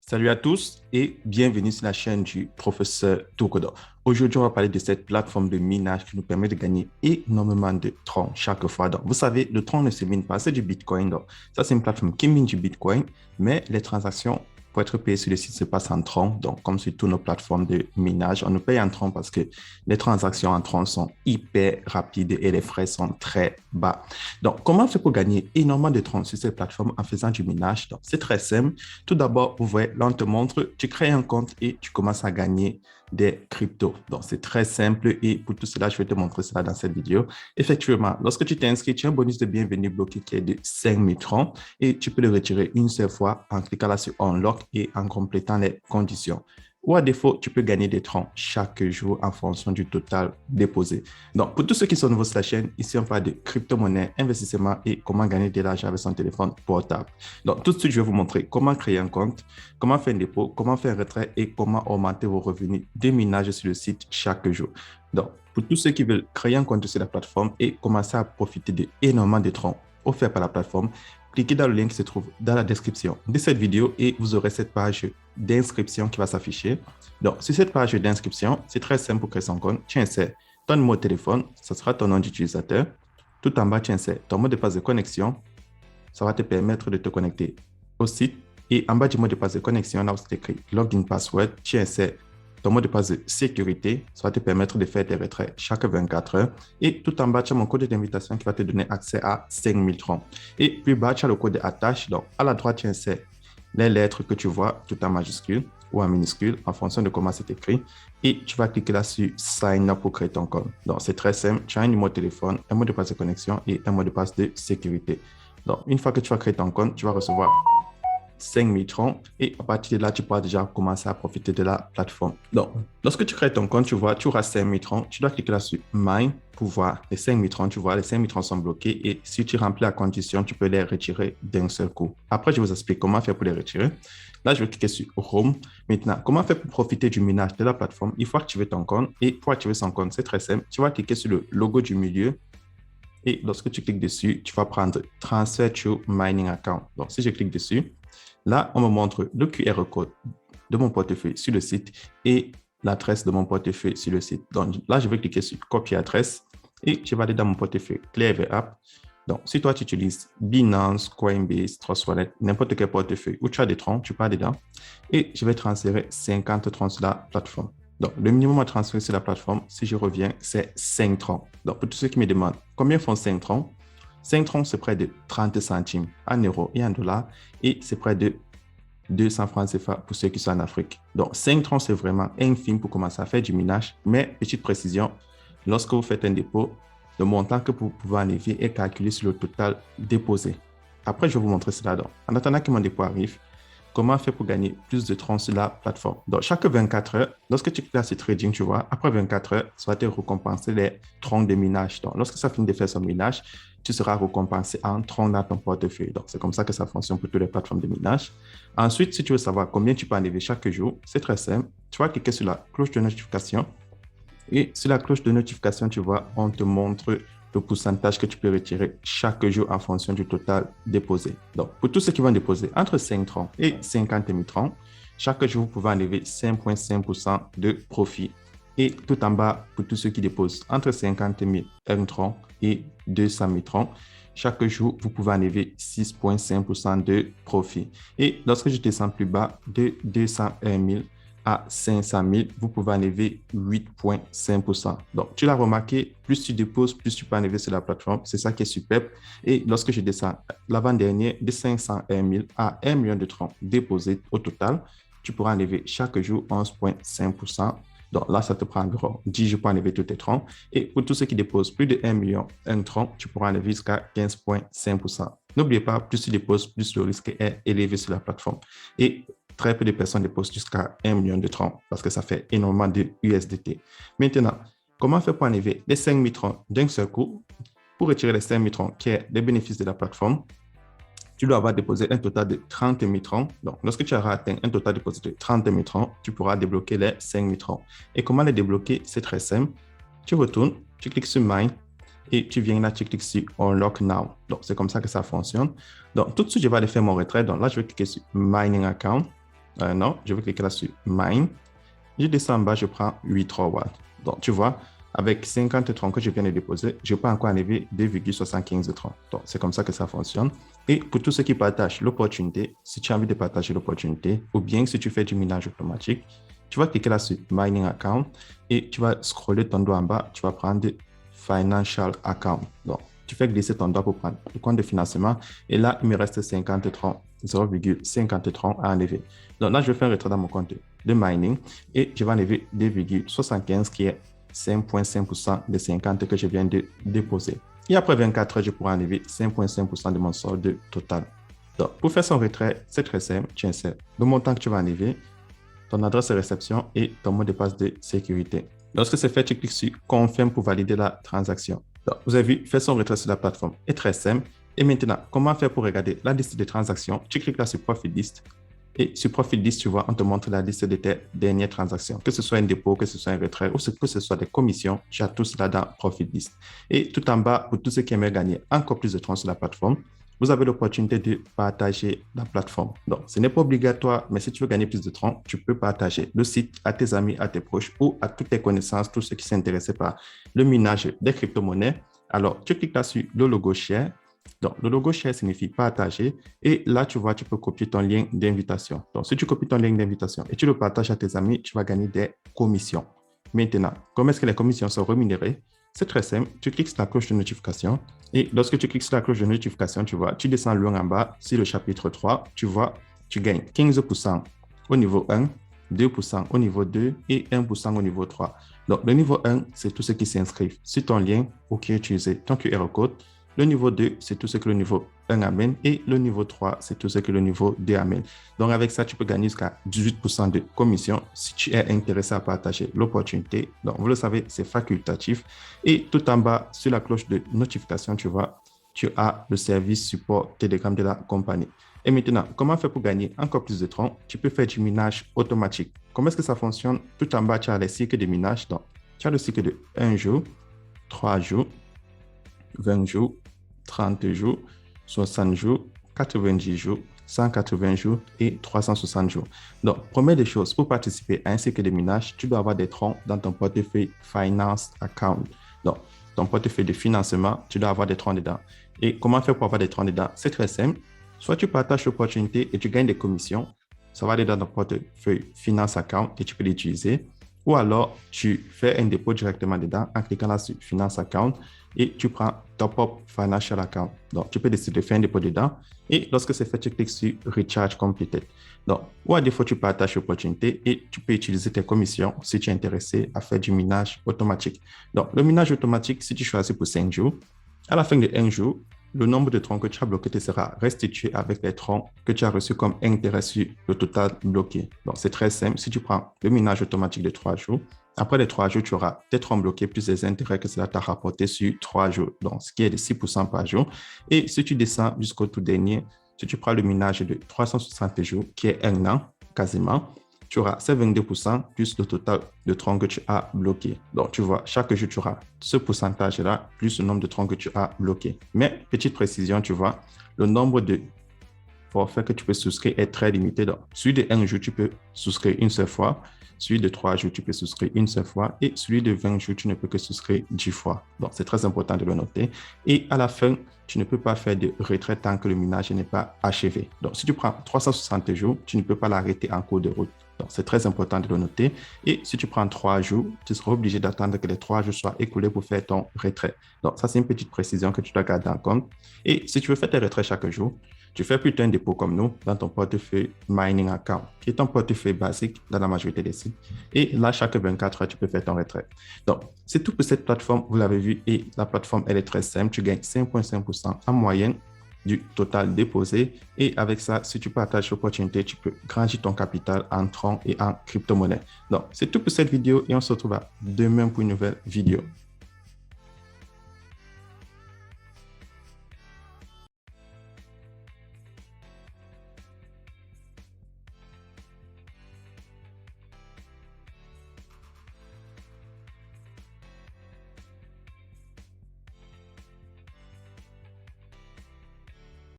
Salut à tous et bienvenue sur la chaîne du professeur Tokodo. Aujourd'hui, on va parler de cette plateforme de minage qui nous permet de gagner énormément de troncs chaque fois. Donc, vous savez, le tronc ne se mine pas, c'est du Bitcoin. Donc, ça, c'est une plateforme qui mine du Bitcoin, mais les transactions pour être payées sur le site se passent en troncs. Donc, comme sur toutes nos plateformes de minage, on nous paye en troncs parce que les transactions en troncs sont hyper rapides et les frais sont très bas. Donc, comment faire pour gagner énormément de troncs sur cette plateforme en faisant du minage? Donc, c'est très simple. Tout d'abord, vous voyez, là, on te montre, tu crées un compte et tu commences à gagner des cryptos. Donc, c'est très simple et pour tout cela, je vais te montrer cela dans cette vidéo. Effectivement, lorsque tu t'inscris, tu as un bonus de bienvenue bloqué qui est de 5000 francs et tu peux le retirer une seule fois en cliquant là sur Unlock et en complétant les conditions. Ou à défaut, tu peux gagner des troncs chaque jour en fonction du total déposé. Donc, pour tous ceux qui sont nouveaux sur la chaîne, ici, on parle de crypto-monnaie, investissement et comment gagner de l'argent avec son téléphone portable. Donc, tout de suite, je vais vous montrer comment créer un compte, comment faire un dépôt, comment faire un retrait et comment augmenter vos revenus de minage sur le site chaque jour. Donc, pour tous ceux qui veulent créer un compte sur la plateforme et commencer à profiter d'énormément de troncs offerts par la plateforme, cliquez dans le lien qui se trouve dans la description de cette vidéo et vous aurez cette page d'inscription qui va s'afficher. Donc, sur cette page d'inscription, c'est très simple pour créer son compte. Tu insères ton numéro de téléphone, ce sera ton nom d'utilisateur. Tout en bas, tu insères ton mot de passe de connexion. Ça va te permettre de te connecter au site. Et en bas du mot de passe de connexion, là où c'est écrit Login Password, tu insères ton mot de passe de sécurité. Ça va te permettre de faire des retraits chaque 24 heures. Et tout en bas, tu as mon code d'invitation qui va te donner accès à 5000 francs. Et plus bas, tu as le code d'attache. Donc, à la droite, tu insères les lettres que tu vois, tout en majuscule ou en minuscule, en fonction de comment c'est écrit. Et tu vas cliquer là sur Sign Up pour créer ton compte. Donc, c'est très simple. Tu as un numéro de téléphone, un mot de passe de connexion et un mot de passe de sécurité. Donc, une fois que tu vas créer ton compte, tu vas recevoir 5000 francs et à partir de là, tu pourras déjà commencer à profiter de la plateforme. Donc, lorsque tu crées ton compte, tu vois, tu auras 5000 francs. Tu dois cliquer là sur Mine pour voir les 5000 francs. Tu vois, les 5000 francs sont bloqués et si tu remplis la condition, tu peux les retirer d'un seul coup. Après, je vous explique comment faire pour les retirer. Là, je vais cliquer sur Home. Maintenant, comment faire pour profiter du minage de la plateforme? Il faut activer ton compte et pour activer son compte, c'est très simple. Tu vas cliquer sur le logo du milieu. Et lorsque tu cliques dessus, tu vas prendre Transfer to Mining Account. Donc, si je clique dessus, là, on me montre le QR code de mon portefeuille sur le site et l'adresse de mon portefeuille sur le site. Donc, là, je vais cliquer sur Copier adresse et je vais aller dans mon portefeuille Clever App. Donc, si toi, tu utilises Binance, Coinbase, Trust Wallet, n'importe quel portefeuille où tu as des troncs, tu pars dedans et je vais transférer 50 troncs sur la plateforme. Donc, le minimum à transférer sur la plateforme, si je reviens, c'est 5 troncs. Donc, pour tous ceux qui me demandent combien font 5 troncs, 5 troncs, c'est près de 30 centimes en euros et en dollars et c'est près de 200 francs CFA pour ceux qui sont en Afrique. Donc, 5 troncs, c'est vraiment infime pour commencer à faire du minage. Mais, petite précision, lorsque vous faites un dépôt, le montant que vous pouvez enlever est calculé sur le total déposé. Après, je vais vous montrer cela. Donc, en attendant que mon dépôt arrive, comment faire pour gagner plus de troncs sur la plateforme. Donc, chaque 24 heures, lorsque tu cliques sur Trading, tu vois, après 24 heures, ça va te récompenser les troncs de minage. Donc, lorsque ça finit de faire son minage, tu seras récompensé en troncs dans ton portefeuille. Donc, c'est comme ça que ça fonctionne pour toutes les plateformes de minage. Ensuite, si tu veux savoir combien tu peux enlever chaque jour, c'est très simple. Tu vas cliquer sur la cloche de notification. Et sur la cloche de notification, tu vois, on te montre le pourcentage que tu peux retirer chaque jour en fonction du total déposé. Donc, pour tous ceux qui vont déposer entre 5 troncs et 50 000 troncs, chaque jour, vous pouvez enlever 5,5% de profit. Et tout en bas, pour tous ceux qui déposent entre 50 000 troncs et 200 000 troncs, chaque jour, vous pouvez enlever 6,5% de profit. Et lorsque je descends plus bas de 201 000 à 500 000, vous pouvez enlever 8,5%. Donc, tu l'as remarqué, plus tu déposes, plus tu peux enlever sur la plateforme. C'est ça qui est superbe. Et lorsque je descends l'avant-dernier de 501 000 à 1 million de troncs déposés au total, tu pourras enlever chaque jour 11,5%. Donc là, ça te prend environ 10 jours pour enlever tous tes troncs. Et pour tous ceux qui déposent plus de 1 million, un tronc, tu pourras enlever jusqu'à 15,5%. N'oubliez pas, plus tu déposes, plus le risque est élevé sur la plateforme. Et très peu de personnes déposent jusqu'à 1 million de troncs parce que ça fait énormément de USDT. Maintenant, comment faire pour enlever les 5 000 troncs d'un seul coup? Pour retirer les 5 000 troncs qui est les bénéfices de la plateforme, tu dois avoir déposé un total de 30 000 troncs. Donc, lorsque tu auras atteint un total déposé de 30 000 troncs, tu pourras débloquer les 5 000 troncs. Et comment les débloquer? C'est très simple. Tu retournes, tu cliques sur Mine et tu viens là, tu cliques sur Unlock Now. Donc, c'est comme ça que ça fonctionne. Donc, tout de suite, je vais aller faire mon retrait. Donc, là, je vais cliquer sur Mining Account. Non, je vais cliquer là sur Mine. Je descends en bas, je prends 8 watts. Donc, tu vois, avec 50 troncs que je viens de déposer, je peux encore enlever 2,75 troncs. Donc, c'est comme ça que ça fonctionne. Et pour tous ceux qui partagent l'opportunité, si tu as envie de partager l'opportunité, ou bien si tu fais du minage automatique, tu vas cliquer là sur Mining Account et tu vas scroller ton doigt en bas, tu vas prendre Financial Account. Donc, tu fais glisser ton doigt pour prendre le compte de financement et là, il me reste 50 troncs, 0,50 troncs à enlever. Donc là, je vais faire un retrait dans mon compte de mining et je vais enlever 2,75 qui est 5,5% des 50 que je viens de déposer. Et après 24 heures, je pourrai enlever 5,5% de mon solde total. Donc, pour faire son retrait, c'est très simple. Tu insères le montant que tu vas enlever, ton adresse de réception et ton mot de passe de sécurité. Lorsque c'est fait, tu cliques sur Confirme pour valider la transaction. Donc, vous avez vu, faire son retrait sur la plateforme est très simple. Et maintenant, comment faire pour regarder la liste des transactions? Tu cliques là sur Profit List. Et sur Profit List, tu vois, on te montre la liste de tes dernières transactions. Que ce soit un dépôt, que ce soit un retrait ou que ce soit des commissions, tu as tout cela dans Profit List. Et tout en bas, pour tous ceux qui aimeraient gagner encore plus de troncs sur la plateforme, vous avez l'opportunité de partager la plateforme. Donc, ce n'est pas obligatoire, mais si tu veux gagner plus de troncs, tu peux partager le site à tes amis, à tes proches ou à toutes tes connaissances, tous ceux qui s'intéressent par le minage des crypto-monnaies. Alors, tu cliques là sur le logo Share. Donc, le logo Share signifie partager. Et là, tu vois, tu peux copier ton lien d'invitation. Donc, si tu copies ton lien d'invitation et tu le partages à tes amis, tu vas gagner des commissions. Maintenant, comment est-ce que les commissions sont rémunérées? C'est très simple. Tu cliques sur la cloche de notification. Et lorsque tu cliques sur la cloche de notification, tu vois, tu descends loin en bas, sur le chapitre 3, tu vois, tu gagnes 15% au niveau 1, 2% au niveau 2 et 1% au niveau 3. Donc, le niveau 1, c'est tous ceux qui s'inscrivent sur ton lien ou qui utilisent ton QR code. Le niveau 2, c'est tout ce que le niveau 1 amène et le niveau 3, c'est tout ce que le niveau 2 amène. Donc, avec ça, tu peux gagner jusqu'à 18% de commission si tu es intéressé à partager l'opportunité. Donc, vous le savez, c'est facultatif. Et tout en bas, sur la cloche de notification, tu vois, tu as le service support Telegram de la compagnie. Et maintenant, comment faire pour gagner encore plus de troncs? Tu peux faire du minage automatique. Comment est-ce que ça fonctionne? Tout en bas, tu as les cycles de minage. Donc, tu as le cycle de 1 jour, 3 jours, 20 jours, 30 jours, 60 jours, 90 jours, 180 jours et 360 jours. Donc, première des choses, pour participer à un cycle de minage, tu dois avoir des troncs dans ton portefeuille Finance Account. Donc, ton portefeuille de financement, tu dois avoir des troncs dedans. Et comment faire pour avoir des troncs dedans? C'est très simple. Soit tu partages l'opportunité et tu gagnes des commissions, ça va aller dans ton portefeuille Finance Account et tu peux l'utiliser. Ou alors, tu fais un dépôt directement dedans en cliquant là sur Finance Account et tu prends Top Up Financial Account. Donc, tu peux décider de faire un dépôt dedans et lorsque c'est fait, tu cliques sur Recharge Completed. Donc, ou à défaut, tu partages l'opportunité et tu peux utiliser tes commissions si tu es intéressé à faire du minage automatique. Donc, le minage automatique, si tu choisis pour 5 jours, à la fin de 1 jour, le nombre de troncs que tu as bloqué te sera restitué avec les troncs que tu as reçus comme intérêt sur le total bloqué. Donc, c'est très simple. Si tu prends le minage automatique de 3 jours, après les 3 jours, tu auras tes troncs bloqués plus les intérêts que cela t'a rapporté sur 3 jours. Donc, ce qui est de 6% par jour. Et si tu descends jusqu'au tout dernier, si tu prends le minage de 360 jours, qui est 1 an quasiment, tu auras ces 22% plus le total de troncs que tu as bloqués. Donc, tu vois, chaque jour, tu auras ce pourcentage-là plus le nombre de troncs que tu as bloqués. Mais, petite précision, tu vois, le nombre de forfaits que tu peux souscrire est très limité. Donc, celui de 1 jour, tu peux souscrire une seule fois. Celui de 3 jours, tu peux souscrire une seule fois. Et celui de 20 jours, tu ne peux que souscrire 10 fois. Donc, c'est très important de le noter. Et à la fin, tu ne peux pas faire de retrait tant que le minage n'est pas achevé. Donc, si tu prends 360 jours, tu ne peux pas l'arrêter en cours de route. Donc, c'est très important de le noter. Et si tu prends 3 jours, tu seras obligé d'attendre que les 3 jours soient écoulés pour faire ton retrait. Donc, ça, c'est une petite précision que tu dois garder en compte. Et si tu veux faire tes retraits chaque jour, tu fais plutôt un dépôt comme nous dans ton portefeuille Mining Account, qui est un portefeuille basique dans la majorité des sites. Et là, chaque 24 heures, tu peux faire ton retrait. Donc, c'est tout pour cette plateforme. Vous l'avez vu. Et la plateforme, elle est très simple. Tu gagnes 5,5% en moyenne du total déposé. Et avec ça, si tu partages l'opportunité, tu peux grandir ton capital en troncs et en crypto-monnaie. Donc, c'est tout pour cette vidéo et on se retrouve demain pour une nouvelle vidéo.